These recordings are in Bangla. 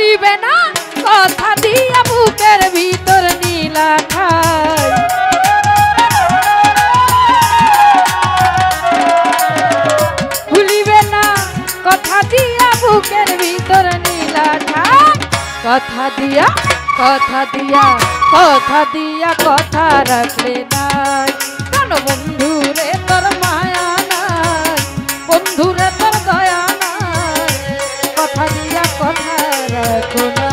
ভুলিবে না কথা দিয়া বুকের ভিতর নীলা ঠাই ভুলিবে না কথা দিয়া বুকের ভিতর নীলা ঠাই কথা দিয়া কথা দিয়া কথা দিয়া কথা রাখলে নাই কেন বন্ধুরে তোর মায়া নাই বন্ধুরে তোর দয়া নাই কথা দিয়া কথা রাখো না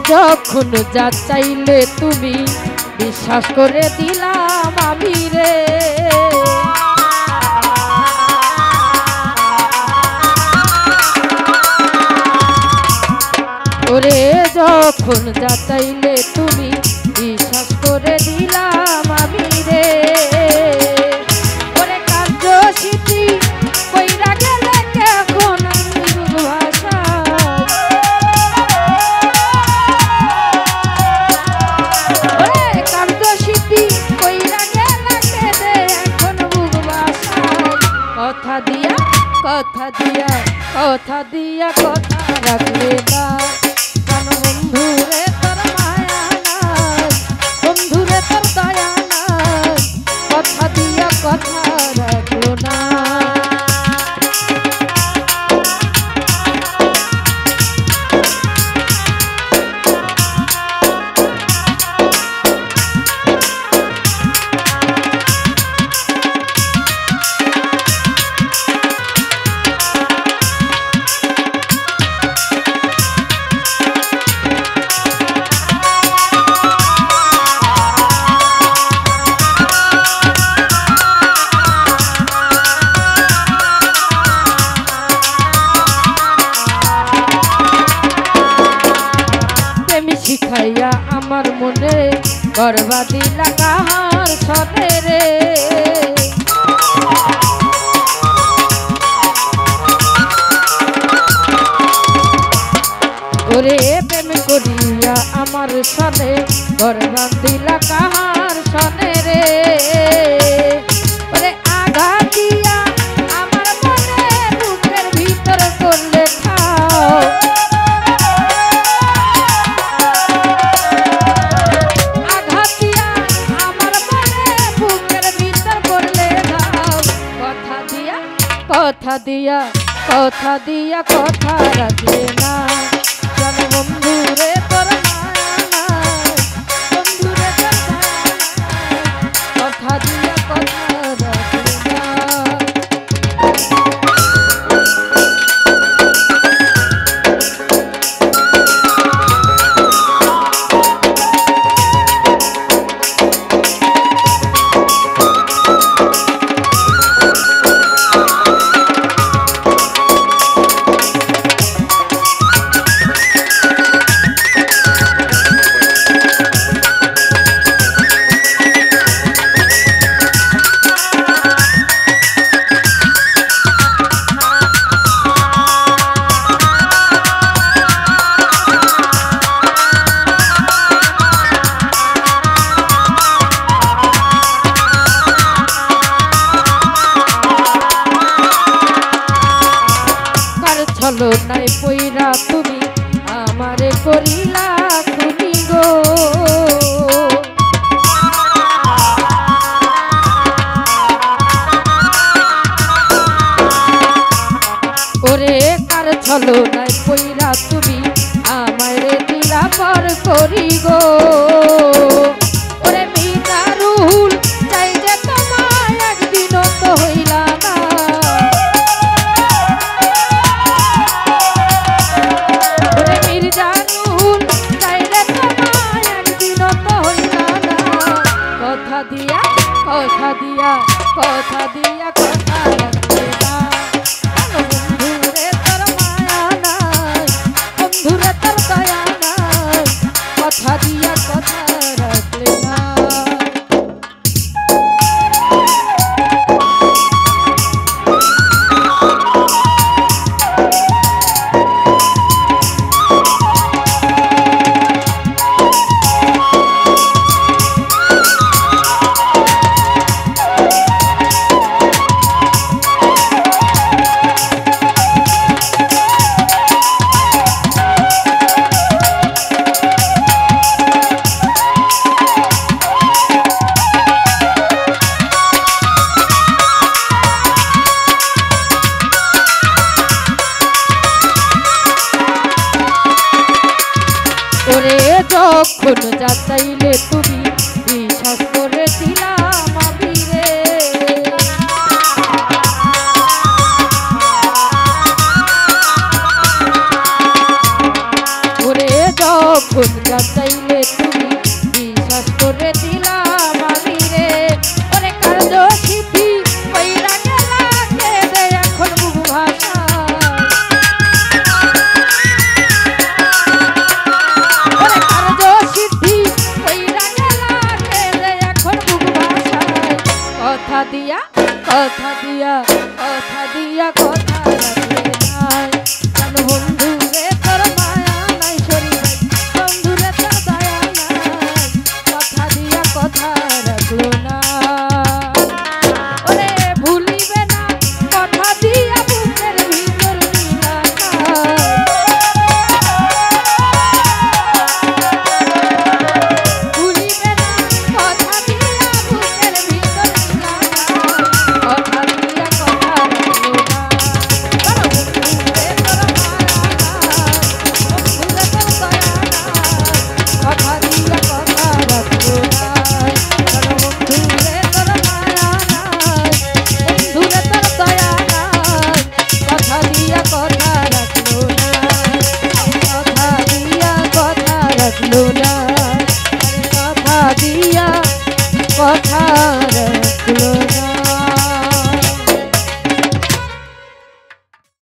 যখন যা চাইলে তুমি বিশ্বাস করে দিলাম আমি রে ওরে যখন যা চাইলে তুমি বিশ্বাস করে দিলাম আমি রে ওরে কার্য স্মৃতি কইরা গেলে কেমন ভাষা কথা দিয়া কথা দিয়া কথা দিয়া কথা রাখলে না কেন বন্ধুরে তোর মায়া নাই বন্ধুরে তোর দয়া নাই কথা দিয়া কথা রাখলো না শিখাইয়া আমার মনে বরবাদি লাগার সনে রে ওরে প্রেম করিয়া আমার সনে বরবাদি লাগার সনে রে ওরে আঘাত দিয়া আমার মনে বুকের ভিতর করলে খাও কথা দিয়া কথা রাখলে না কেন বন্ধুরে তোর মায়া নাই বন্ধুরে তোর কথা দিয়া কথা রাখলে না ছলো নাই পইরা তুমি আমারে করিলা খুনি গো ওরে কার ছলো নাই পইরা তুমি আমারে দিলা পর করি গো ওরে মিতা রুহুল চাই যে তোমায় একদিনও তো হইলা না কথা দিয়া কথা দিয়া কথা রাখলে না বন্ধুরে তোর মায়া নাই বন্ধুরে তোর দয়া নাই কথা দিয়া কথা রাখলে না যখন যা চাইলে তুমি বিশ্বাস করে দিলাম আমি রে ওরে যখন যা চাইলে তুমি বিশ্বাস করে দিলাম আমি রে ওরে কার্য সিদ্ধি কইরা গেলা কে দে এখন মুখ ভাষা কথা দিয়া